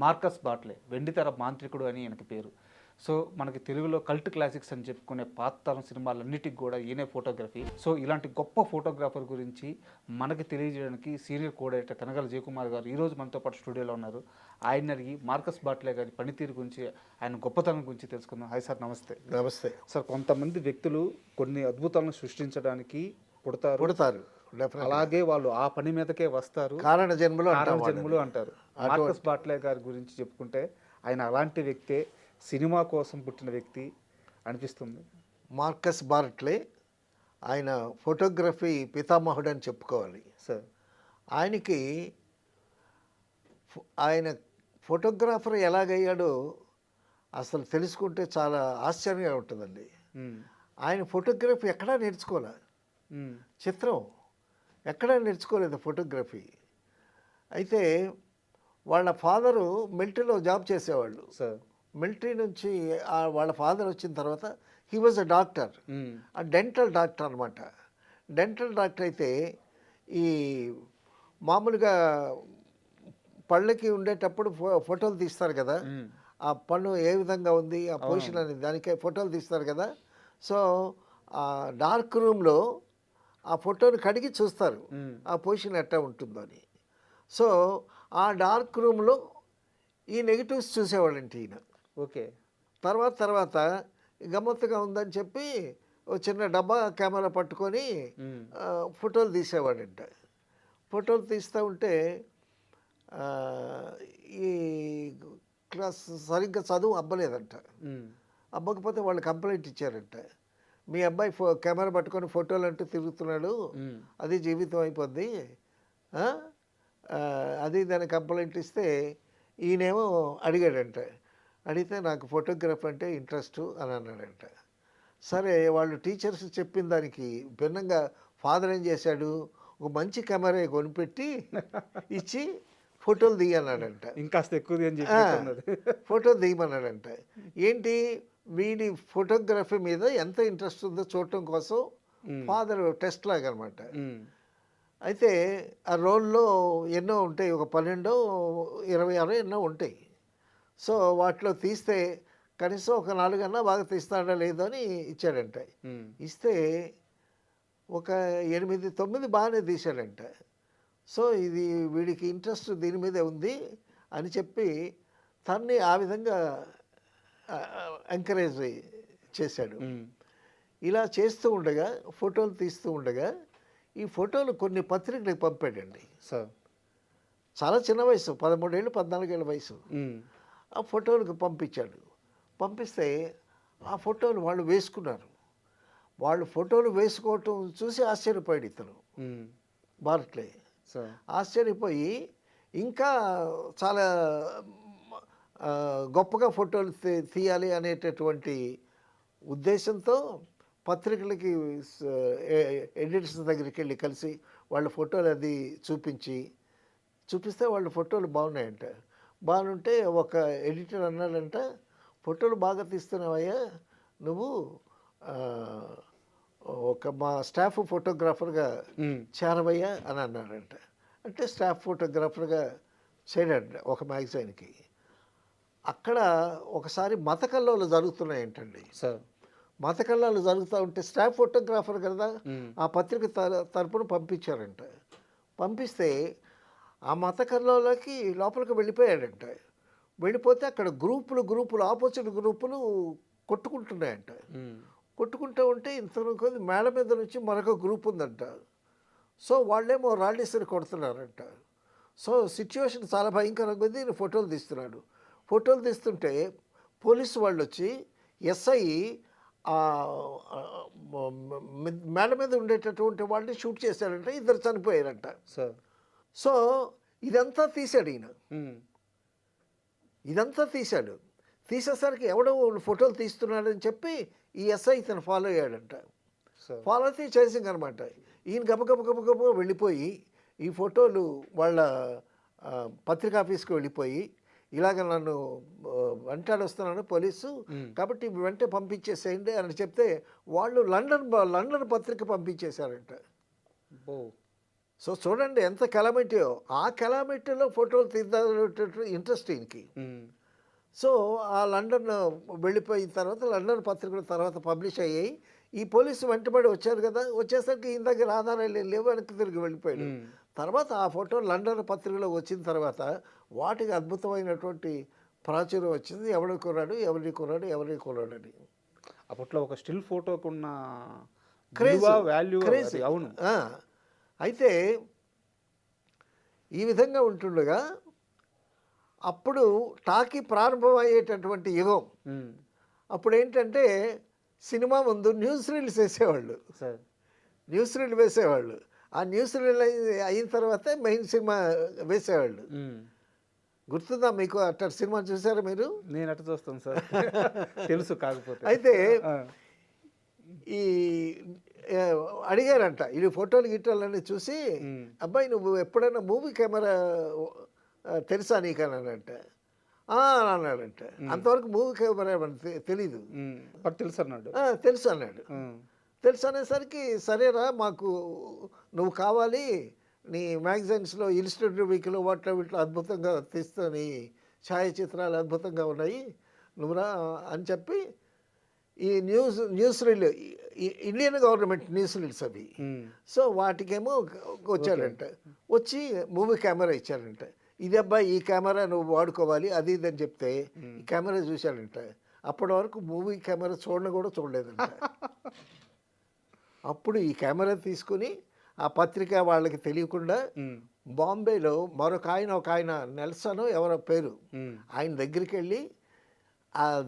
Marcus బాట్లే వెండితెర మాంత్రికుడు అని ఈయనకి పేరు. సో మనకి తెలుగులో కల్ట్ క్లాసిక్స్ అని చెప్పుకునే పాత సినిమాలన్నిటికి కూడా ఈయనే ఫోటోగ్రఫీ. సో ఇలాంటి గొప్ప ఫోటోగ్రాఫర్ గురించి మనకి తెలియజేయడానికి సీనియర్ కోఆర్డినేటర్ కనగల జయకుమార్ గారు ఈరోజు మనతో పాటు స్టూడియోలో ఉన్నారు. ఆయన అడిగి మార్కస్ బాట్లే గారి పనితీరు గురించి, ఆయన గొప్పతనం గురించి తెలుసుకుందాం. హాయ్ సార్, నమస్తే. నమస్తే సార్, కొంతమంది వ్యక్తులు కొన్ని అద్భుతాలను సృష్టించడానికి పుడతారు, అలాగే వాళ్ళు ఆ పని మీదకే వస్తారు, కారణ జన్మలు అంటారు. మార్కస్ బాట్లే గారి గురించి చెప్పుకుంటే ఆయన అలాంటి వ్యక్తే, సినిమా కోసం పుట్టిన వ్యక్తి అనిపిస్తుంది. మార్కస్ బాట్లే ఆయన ఫోటోగ్రఫీ పితామహుడు అని చెప్పుకోవాలి సార్. ఆయన ఫోటోగ్రాఫర్ ఎలాగయ్యాడో అసలు తెలుసుకుంటే చాలా ఆశ్చర్యంగా ఉంటుందండి. ఆయన ఫోటోగ్రఫీ ఎక్కడా నేర్చుకోలే, చిత్రం ఎక్కడా నేర్చుకోలేదు ఫోటోగ్రఫీ. అయితే వాళ్ళ ఫాదరు మిలిటరీలో జాబ్ చేసేవాళ్ళు. సార్, మిలిటరీ నుంచి వాళ్ళ ఫాదర్ వచ్చిన తర్వాత హీ వాజ్ అ డాక్టర్, ఆ డెంటల్ డాక్టర్ అనమాట. డెంటల్ డాక్టర్ అయితే ఈ మామూలుగా పళ్ళకి ఉండేటప్పుడు ఫోటోలు తీస్తారు కదా, ఆ పన్ను ఏ విధంగా ఉంది, ఆ పొజిషన్ అనేది దానికే ఫోటోలు తీస్తారు కదా. సో ఆ డార్క్ రూమ్లో ఆ ఫోటోని కడిగి చూస్తారు ఆ పొజిషన్ ఎట్లా ఉంటుందో అని. సో ఆ డార్క్ రూమ్లో ఈ నెగిటివ్స్ చూసేవాళ్ళంటే ఈయన. ఓకే. తర్వాత గమ్మత్తుగా ఉందని చెప్పి ఒక చిన్న డబ్బా కెమెరా పట్టుకొని ఫోటోలు తీసేవాడంట. ఫోటోలు తీస్తూ ఉంటే ఈ క్లాస్ సరిగ్గా చదువు అబ్బలేదంట. అబ్బకపోతే వాళ్ళు కంప్లైంట్ ఇచ్చారంట, మీ అబ్బాయి కెమెరా పట్టుకొని ఫోటోలు అంటూ తిరుగుతున్నాడు, అది జీవితం అయిపోద్ది, అది దాని కంప్లైంట్ ఇస్తే ఈయనేమో అడిగాడంట. అడిగితే నాకు ఫోటోగ్రఫీ అంటే ఇంట్రెస్ట్ అని అన్నాడంట. సరే, వాళ్ళు టీచర్స్ చెప్పిన దానికి భిన్నంగా ఫాదర్ ఏం చేశాడు, ఒక మంచి కెమెరా కొనిపెట్టి ఇచ్చి ఫోటోలు తీయన్నాడంట. ఇంకాస్త ఎక్కువ ఫోటో తీయమన్నాడంట. ఏంటి, వీడి ఫోటోగ్రఫీ మీద ఎంత ఇంట్రెస్ట్ ఉందో చూడటం కోసం ఫాదర్ టెస్ట్ లాగా అనమాట. అయితే ఆ రోల్లో ఎన్నో ఉంటాయి, ఒక 12, 26 ఎన్నో ఉంటాయి. సో వాటిలో తీస్తే కనీసం ఒక 4 అన్నా బాగా తీస్తాడా లేదో అని ఇచ్చాడంట. ఇస్తే ఒక 8, 9 బాగానే తీశాడంట. సో ఇది వీడికి ఇంట్రెస్ట్ దీని మీదే ఉంది అని చెప్పి తన్ని ఆ విధంగా ఎంకరేజ్ చేశాడు. ఇలా చేస్తూ ఉండగా, ఫోటోలు తీస్తూ ఉండగా ఈ ఫోటోలు కొన్ని పత్రికలకు పంపాడండి. సార్, చాలా చిన్న వయసు, 13 ఏళ్ళు 14 ఏళ్ళ వయసు. ఆ ఫోటోలకు పంపించాడు. పంపిస్తే ఆ ఫోటోలు వాళ్ళు వేసుకున్నారు. వాళ్ళు ఫోటోలు వేసుకోవటం చూసి ఆశ్చర్యపోయాడు ఇతను బాట్లే. ఆశ్చర్యపోయి ఇంకా చాలా గొప్పగా ఫోటోలు తీయాలి అనేటటువంటి ఉద్దేశంతో పత్రికలకి ఎడిటర్స్ దగ్గరికి వెళ్ళి కలిసి వాళ్ళ ఫోటోలు అది చూపిస్తే వాళ్ళ ఫోటోలు బాగున్నాయంట. బాగుంటే ఒక ఎడిటర్ అన్నాడంట, ఫోటోలు బాగా తీస్తున్నావయ్యా నువ్వు, ఒక మా స్టాఫ్ ఫోటోగ్రాఫర్గా చేరవయ్యా అని అన్నాడంట. అంటే స్టాఫ్ ఫోటోగ్రాఫర్గా చేరాడు ఒక మ్యాగజైన్కి. అక్కడ ఒకసారి మత కల్లోలు జరుగుతున్నాయంటండి. సార్, మత కల్లాలు జరుగుతూ ఉంటే స్టాఫ్ ఫోటోగ్రాఫర్ కదా ఆ పత్రిక తరపున పంపించారంట. పంపిస్తే ఆ మత కల్లోలకి లోపలికి వెళ్ళిపోయాడంట. వెళ్ళిపోతే అక్కడ గ్రూపులు ఆపోజిట్ గ్రూపులు కొట్టుకుంటున్నాయంట. కొట్టుకుంటూ ఉంటే ఇంతకు మేడ మీద నుంచి మరొక గ్రూప్ ఉందంట. సో వాళ్ళేమో రాళ్ళేసరి కొడుతున్నారంట. సో సిచ్యువేషన్ చాలా భయంకరంగా ఉంది. ఈయన ఫోటోలు తీస్తున్నాడు. ఫోటోలు తీస్తుంటే పోలీసు వాళ్ళు వచ్చి ఎస్ఐ మేడ మీద ఉండేటటువంటి వాళ్ళని షూట్ చేశాడంట. 2 చనిపోయారంట. సో ఇదంతా తీశాడు ఈయన. ఇదంతా తీసేసరికి ఎవడో ఫోటోలు తీస్తున్నాడని చెప్పి ఈ ఎస్ఐ ఇతను ఫాలో అయ్యాడంట. ఫాలో అయితే చేసింగ్ అనమాట. ఈయన గబగబ వెళ్ళిపోయి ఈ ఫోటోలు వాళ్ళ పత్రికా ఆఫీస్కి వెళ్ళిపోయి, ఇలాగ నన్ను వెంటాడొస్తున్నాను పోలీసు, కాబట్టి వెంటనే పంపించేసేయండి అని చెప్తే వాళ్ళు లండన్ పత్రిక పంపించేశారంట. సో చూడండి ఎంత కెలామిటీయో, ఆ కెలామిటీలో ఫోటోలు తీద్దామనేటటువంటి ఇంట్రెస్ట్ ఈయనకి. సో ఆ లండన్ వెళ్ళిపోయిన తర్వాత లండన్ పత్రికల తర్వాత పబ్లిష్ అయ్యాయి. ఈ పోలీసు వెంటబడి వచ్చారు కదా, వచ్చేసరికి ఈయన దగ్గర ఆధారాలు లేవు, వెనక్కి తిరిగి వెళ్ళిపోయాడు. తర్వాత ఆ ఫోటో లండన్ పత్రికలో వచ్చిన తర్వాత వాటికి అద్భుతమైనటువంటి ప్రాచుర్యం వచ్చింది. ఎవరి కొన్నాడు, ఎవరిని కొన్నాడు, ఎవరిని కొన్నాడు అని. అప్పట్లో ఒక స్టిల్ ఫోటోకున్న క్రేజ్, వాల్యూ. క్రేజ్. అవును. అయితే ఈ విధంగా ఉంటుండగా అప్పుడు టాకీ ప్రారంభమయ్యేటటువంటి యుగం. అప్పుడు ఏంటంటే సినిమా ముందు న్యూస్ రీల్స్ వేసేవాళ్ళు, సార్ న్యూస్ రీల్ వేసేవాళ్ళు. ఆ న్యూస్ రీల్ అయిన తర్వాతే మెయిన్ సినిమా వేసేవాళ్ళు. గుర్తుందా మీకు? అట్ట సినిమా చూసారా మీరు? నేను అట్ట చూస్తాను సార్. తెలుసు. కాకపోతే అయితే ఈ అడిగారంట ఇది ఫోటోలు గిట్టాలని చూసి, అబ్బాయి నువ్వు ఎప్పుడైనా మూవీ కెమెరా తెలుసా నీకనంట. అన్నాడంట. అంతవరకు మూవీ కెమెరా తెలీదు, బట్ తెలుసు అన్నాడు. తెలుసు అన్నాడు. తెలుసు అనేసరికి సరేరా మాకు నువ్వు కావాలి, నీ మ్యాగజైన్స్లో ఇలిస్ట్రేటివ్ వీక్లో వాటిలో వీటిలో అద్భుతంగా తీస్తా, నీ ఛాయాచిత్రాలు అద్భుతంగా ఉన్నాయి, నువ్వురా అని చెప్పి ఈ news reel, Indian government news reels అవి. సో వాటికేమో వచ్చాడంట. వచ్చి మూవీ కెమెరా ఇచ్చాడంట. ఇది అబ్బాయి ఈ కెమెరా నువ్వు వాడుకోవాలి అది ఇది అని చెప్తే ఈ కెమెరా చూశాడంట. అప్పటి వరకు మూవీ కెమెరా చూడని కూడా చూడలేదంట. అప్పుడు ఈ కెమెరా తీసుకుని ఆ పత్రిక వాళ్ళకి తెలియకుండా బాంబేలో మరొక ఆయన, ఒక ఆయన నెల్సన్ ఎవరో పేరు, ఆయన దగ్గరికి వెళ్ళి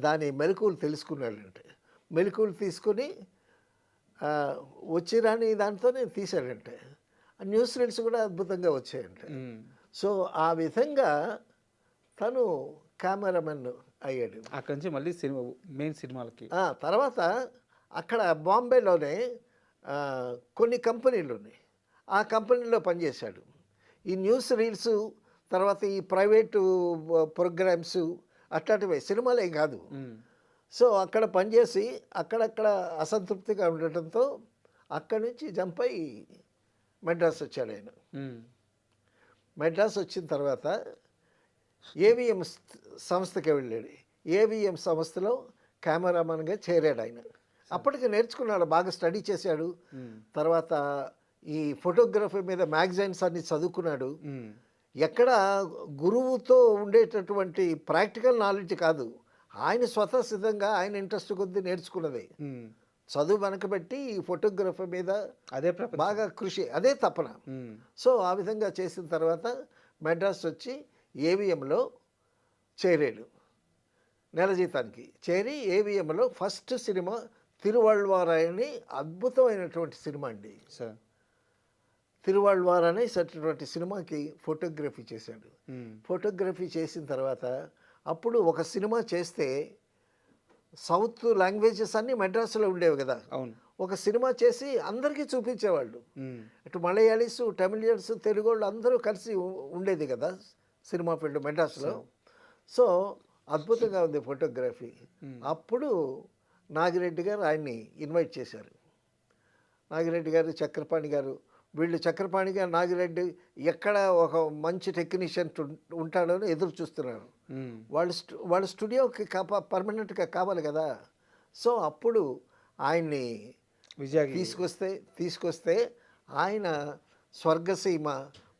దాని మెలకువలు తెలుసుకున్నాడంటే. మెలకువలు తీసుకుని వచ్చిరాని దాంతోనే తీశాడంటే. ఆ న్యూస్ రీల్స్ కూడా అద్భుతంగా వచ్చాయంటే. సో ఆ విధంగా తను కెమెరామెన్ అయ్యాడు. అక్కడి నుంచి మళ్ళీ సినిమా మెయిన్ సినిమాలకి. తర్వాత అక్కడ బాంబేలోనే కొన్ని కంపెనీలు ఉన్నాయి, ఆ కంపెనీలో పనిచేశాడు. ఈ న్యూస్ రీల్స్ తర్వాత ఈ ప్రైవేటు ప్రోగ్రామ్స్ అట్లాంటివి సినిమాలే కాదు. సో అక్కడ పనిచేసి అక్కడక్కడ అసంతృప్తిగా ఉండటంతో అక్కడి నుంచి జంప్ అయి మెడ్రాస్ వచ్చాడు ఆయన. మెడ్రాస్ వచ్చిన తర్వాత ఏవిఎం సంస్థకి వెళ్ళాడు. ఏవిఎం సంస్థలో కెమెరామన్గా చేరాడు ఆయన. అప్పటికి నేర్చుకున్నాడు, బాగా స్టడీ చేశాడు. తర్వాత ఈ ఫోటోగ్రఫీ మీద మ్యాగజైన్స్ అన్ని చదువుకున్నాడు. ఎక్కడ గురువుతో ఉండేటటువంటి ప్రాక్టికల్ నాలెడ్జ్ కాదు, ఆయన స్వతసిద్ధంగా ఆయన ఇంట్రెస్ట్ కొద్దీ నేర్చుకున్నది. చదువు వెనకబెట్టి ఈ ఫోటోగ్రఫీ మీద అదే బాగా కృషి, అదే తపన. సో ఆ విధంగా చేసిన తర్వాత మెడ్రాస్ వచ్చి ఏవిఎంలో చేరాడు. నెల జీతానికి చేరి ఏవిఎంలో ఫస్ట్ సినిమా తిరువళ్ళవారని అద్భుతమైనటువంటి సినిమా అండి. తిరువళ్ళవార అనేటటువంటి సినిమాకి ఫోటోగ్రఫీ చేశాడు. ఫోటోగ్రఫీ చేసిన తర్వాత అప్పుడు ఒక సినిమా చేస్తే సౌత్ లాంగ్వేజెస్ అన్నీ మెడ్రాస్లో ఉండేవి కదా. ఒక సినిమా చేసి అందరికీ చూపించేవాళ్ళు. ఇటు మలయాళీస్, తమిళియన్స్, తెలుగు వాళ్ళు అందరూ కలిసి ఉండేది కదా సినిమా ఫీల్డ్ మెడ్రాస్లో. సో అద్భుతంగా ఉంది ఫోటోగ్రఫీ. అప్పుడు నాగిరెడ్డి గారు ఆయన్ని ఇన్వైట్ చేశారు. నాగిరెడ్డి గారు, చక్రపాణి గారు, వీళ్ళు చక్రపాణి గారు, నాగిరెడ్డి ఎక్కడ ఒక మంచి టెక్నీషియన్ ఉంటాడో అని ఎదురు చూస్తున్నారు. వాళ్ళ స్టూడియోకి పర్మనెంట్గా కావాలి కదా. సో అప్పుడు ఆయన్ని తీసుకొస్తే ఆయన స్వర్గసీమ,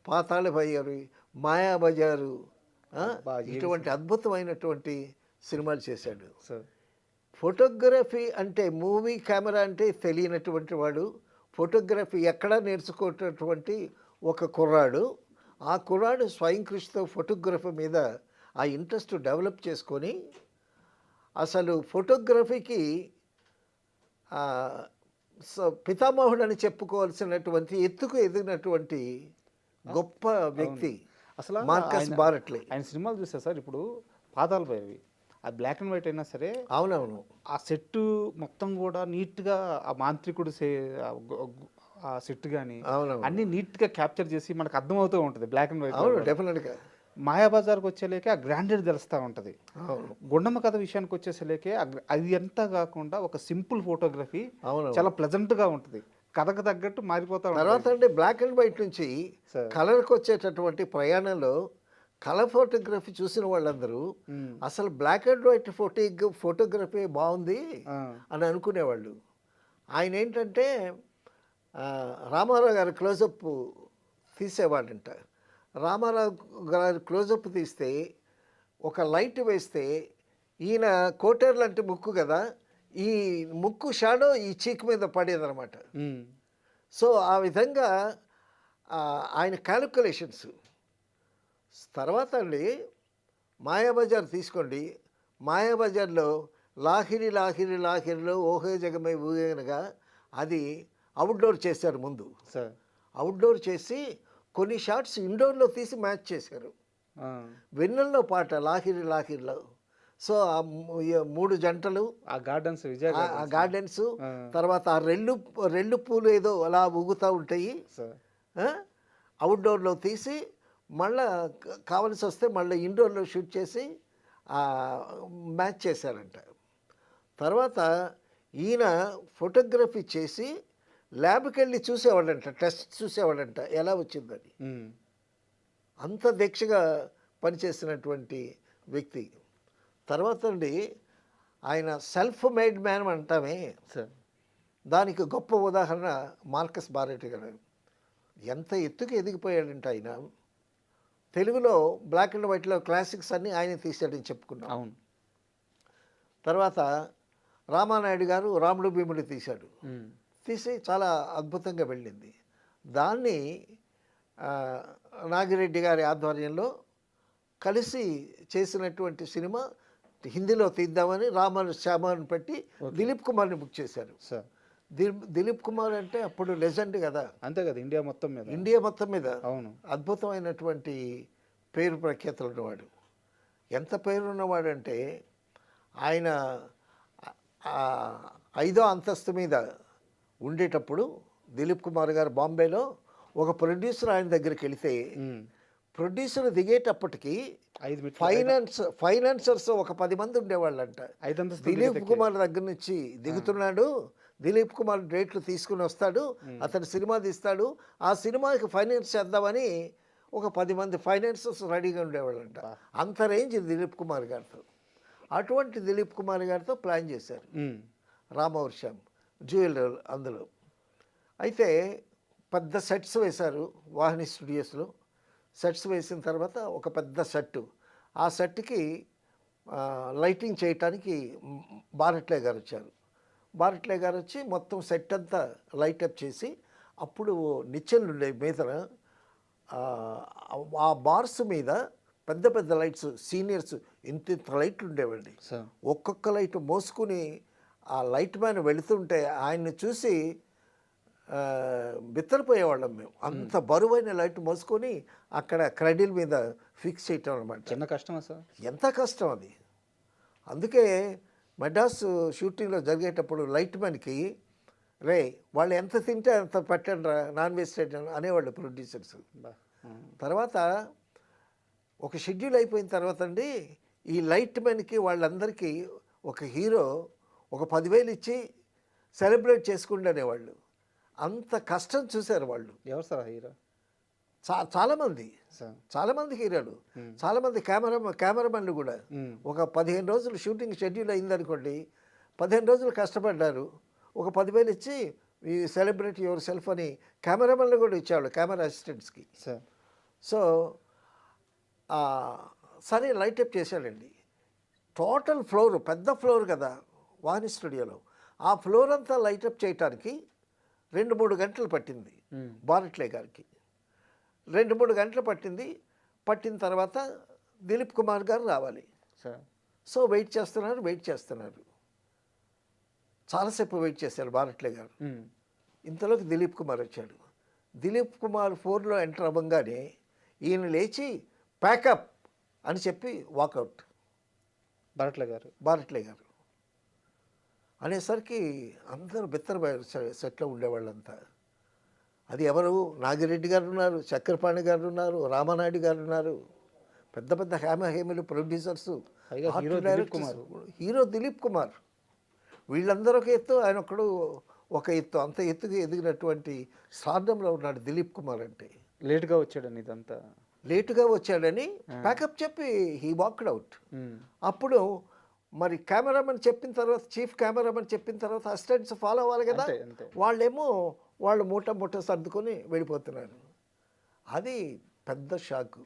పాతాళ భైరవి, మాయాబజారు ఇటువంటి అద్భుతమైనటువంటి సినిమాలు చేశాడు. ఫోటోగ్రఫీ అంటే, మూవీ కెమెరా అంటే తెలియనటువంటి వాడు, ఫోటోగ్రఫీ ఎక్కడా నేర్చుకున్నటువంటి ఒక కుర్రాడు. ఆ కుర్రాడు స్వయం కృషితో ఫోటోగ్రఫీ మీద ఆ ఇంట్రెస్ట్ డెవలప్ చేసుకొని అసలు ఫోటోగ్రఫీకి పితామహుడు అని చెప్పుకోవాల్సినటువంటి ఎత్తుకు ఎదిగినటువంటి గొప్ప వ్యక్తి అసలు మార్కస్ బారట్లీ. ఆయన సినిమాలు చూసా సార్. ఇప్పుడు పాతాళ భైరవి ఆ బ్లాక్ అండ్ వైట్ అయినా సరే, అవునవును, ఆ సెట్ మొత్తం కూడా నీట్గా ఆ మాంత్రికుడు ఆ సెట్ కానీ అన్ని నీట్గా క్యాప్చర్ చేసి మనకు అర్థమవుతూ ఉంటుంది బ్లాక్ అండ్ వైట్. అవును, డెఫినెట్గా. మాయాబజార్కి వచ్చేలేకే ఆ గ్రాండెడ్ తెలుస్తూ ఉంటుంది. గుండమ్మ కథ విషయానికి వచ్చేసలేకే అది అంతా కాకుండా ఒక సింపుల్ ఫోటోగ్రఫీ చాలా ప్లెజెంట్గా ఉంటుంది. కథకు తగ్గట్టు మారిపోతా తర్వాత ఉంటాయి. అంటే బ్లాక్ అండ్ వైట్ నుంచి సార్. కలర్కి వచ్చేటటువంటి ప్రయాణంలో కలర్ ఫోటోగ్రఫీ చూసిన వాళ్ళందరూ ఉమ్. అసలు బ్లాక్ అండ్ వైట్ ఫోటోగ్రఫీ బాగుంది ఆ. అని అనుకునేవాళ్ళు. ఆయన ఏంటంటే రామారావు గారి క్లోజప్ తీసేవాడంట. రామారావు గారి క్లోజప్ తీస్తే ఒక లైట్ వేస్తే ఈయన కోటేరు లాంటి ముక్కు కదా, ఈ ముక్కు షాడో ఈ చీక్ మీద పడేదన్నమాట. ఉమ్. సో ఆ విధంగా ఆయన క్యాలిక్యులేషన్స్. తర్వాత అండి మాయాబజార్ తీసుకోండి. మాయాబజార్లో లాహిరి లాహిరి లాహిరిలో ఓహే జగమే ఊగనగా అది అవుట్డోర్ చేశారు ముందు. సార్. అవుట్డోర్ చేసి కొన్ని షాట్స్ ఇండోర్లో తీసి మ్యాచ్ చేశారు. ఆ. వెన్నెల్లో పాట లాహిరి లాహిరిలో. సో ఆ మూడు జంటలు, ఆ గార్డెన్స్ విజయ ఆ గార్డెన్స్, ఆ. తర్వాత ఆ రెల్లు పూలు ఏదో అలా ఊగుతూ ఉంటాయి. సార్. అవుట్డోర్లో తీసి మళ్ళా కావాల్సి వస్తే మళ్ళీ ఇండోర్లో షూట్ చేసి మ్యాచ్ చేశారంట. తర్వాత ఈయన ఫోటోగ్రఫీ చేసి ల్యాబ్కి వెళ్ళి చూసేవాడంట, టెస్ట్ చూసేవాడంట ఎలా వచ్చిందని. ఉమ్. అంత దీక్షగా పనిచేసినటువంటి వ్యక్తి. తర్వాత అండి ఆయన సెల్ఫ్ మేడ్ మ్యాన్ అంటామే, సార్. దానికి గొప్ప ఉదాహరణ మార్కస్ బారెట్ గారు. ఎంత ఎత్తుకు ఎదిగిపోయాడంటే ఆయన తెలుగులో బ్లాక్ అండ్ వైట్లో క్లాసిక్స్ అన్నీ ఆయన తీసాడని చెప్పుకున్నాం. అవును. తర్వాత రామానాయుడు గారు రాముడు భీముడు తీశాడు. ఉమ్. తీసి చాలా అద్భుతంగా వెళ్ళింది. దాన్ని నాగిరెడ్డి గారి ఆధ్వర్యంలో కలిసి చేసినటువంటి సినిమా హిందీలో తీద్దామని రామన్ శ్యామని పెట్టి దిలీప్ కుమార్ని బుక్ చేశారు. సార్. దిలీప్ కుమార్ అంటే అప్పుడు లెజెండ్ కదా, అంతే కదా, ఇండియా మొత్తం మీద. ఇండియా మొత్తం మీద అవును. అద్భుతమైనటువంటి పేరు ప్రఖ్యాతులు ఉన్నవాడు. ఎంత పేరు ఉన్నవాడంటే ఆయన 5వ అంతస్తు మీద ఉండేటప్పుడు దిలీప్ కుమార్ గారు బాంబేలో ఒక ప్రొడ్యూసర్ ఆయన దగ్గరికి వెళితే ఉమ్. ప్రొడ్యూసర్ దిగేటప్పటికి 5 మీటర్లు. ఫైనాన్సర్స్ ఒక 10 మంది ఉండేవాళ్ళంట. 5 అంతస్తులు దిలీప్ దిగేటెక్కి. కుమార్ దగ్గర నుంచి దిగుతున్నాడు, దిలీప్ కుమార్ డేట్లు తీసుకుని వస్తాడు, అతను సినిమా తీస్తాడు, ఆ సినిమాకి ఫైనాన్స్ చేద్దామని ఒక 10 మంది ఫైనాన్సర్స్ రెడీగా ఉండేవాళ్ళంట. అంత రేంజ్ దిలీప్ కుమార్ గారితో. అటువంటి దిలీప్ కుమార్ గారితో ప్లాన్ చేశారు ఉమ్. రామవర్షం జ్యువెలర్ అందులో. అయితే పెద్ద సెట్స్ వేశారు వాహిని స్టూడియోస్లో. సెట్స్ వేసిన తర్వాత ఒక పెద్ద సెట్టు, ఆ సెట్కి లైటింగ్ చేయటానికి బారెట్లే గారు వచ్చారు. బారెట్లే గారు వచ్చి మొత్తం సెట్ అంతా లైటప్ చేసి, అప్పుడు నిచ్చెనలు ఉండే మీద ఆ బార్స్ మీద పెద్ద పెద్ద లైట్స్, సీనియర్స్ ఇంత లైట్లు ఉండేవండి. సార్. ఒక్కొక్క లైట్ మోసుకుని ఆ లైట్ మ్యాన్ వెళుతుంటే ఆయన్ని చూసి బిత్తరపోయేవాళ్ళం మేము. అంత బరువైన లైట్ మోసుకొని అక్కడ క్రెడిల్ మీద ఫిక్స్ చేయటం అనమాట. చిన్న కష్టమా సార్? ఎంత కష్టం అది. అందుకే మెడ్రాస్ షూటింగ్లో జరిగేటప్పుడు లైట్ మ్యాన్కి రే వాళ్ళు ఎంత తింటే అంత పెట్టండి రా నాన్ వెజిటేరియన్ అనేవాళ్ళు ప్రొడ్యూసర్స్. తర్వాత ఒక షెడ్యూల్ అయిపోయిన తర్వాత అండి ఈ లైట్ మ్యాన్కి వాళ్ళందరికీ ఒక హీరో ఒక 10,000 ఇచ్చి సెలబ్రేట్ చేసుకుంటూ అనేవాళ్ళు. అంత కష్టం చూశారు వాళ్ళు. ఎవరు సార్ హీరో? చాలామంది సార్. చాలామంది హీరోలు, చాలామంది కెమెరామెన్లు కూడా. ఒక 15 రోజులు షూటింగ్ షెడ్యూల్ అయిందనుకోండి, 15 రోజులు కష్టపడ్డారు, ఒక 10,000 ఇచ్చి ఈ సెలబ్రేట్ యువర్ సెల్ఫ్ అని కెమెరామెన్లు కూడా ఇచ్చేవాళ్ళు, కెమెరా అసిస్టెంట్స్కి. సార్. సో సరే లైటప్ చేశాడండి. టోటల్ ఫ్లోర్, పెద్ద ఫ్లోర్ కదా వాహిని స్టూడియోలో, ఆ ఫ్లోర్ అంతా లైటప్ చేయటానికి 2-3 గంటలు పట్టింది బారెట్లే గారికి. 2-3 గంటలు పట్టింది. పట్టిన తర్వాత దిలీప్ కుమార్ గారు రావాలి సార్. సో వెయిట్ చేస్తున్నారు. చాలాసేపు వెయిట్ చేశారు బారెట్లే గారు. ఇంతలోకి దిలీప్ కుమార్ వచ్చాడు. దిలీప్ కుమార్ 4లో ఎంటర్ అవ్వగానే ఈయన లేచి ప్యాకప్ అని చెప్పి వాకౌట్. బారెట్లే గారు అనేసరికి అందరూ బిత్తరపోయారు సెట్లో ఉండేవాళ్ళంతా. అది ఎవరు? నాగిరెడ్డి గారు ఉన్నారు, చక్రపాణి గారు ఉన్నారు, రామానాయుడు గారు ఉన్నారు, పెద్ద పెద్ద హేమలు ప్రొడ్యూసర్స్, హీరో దిలీప్ కుమార్. వీళ్ళందరూ ఒక ఎత్తు, ఆయన ఒక్కడు ఒక ఎత్తు అంత ఎత్తుగా ఎదిగినటువంటి స్టార్డంలో ఉన్నాడు దిలీప్ కుమార్ అంటే. లేట్గా వచ్చాడని ఇదంతా. లేటుగా వచ్చాడని ప్యాకప్ చెప్పి హీ వాక్డ్ అవుట్. అప్పుడు మరి కెమెరామెన్ చెప్పిన తర్వాత, చీఫ్ కెమెరామెన్ చెప్పిన తర్వాత అసిస్టెంట్స్ ఫాలో అవ్వాలి కదా. అంతే అంతే. వాళ్ళు మూట సర్దుకొని వెళ్ళిపోతున్నారు. అది పెద్ద షాక్.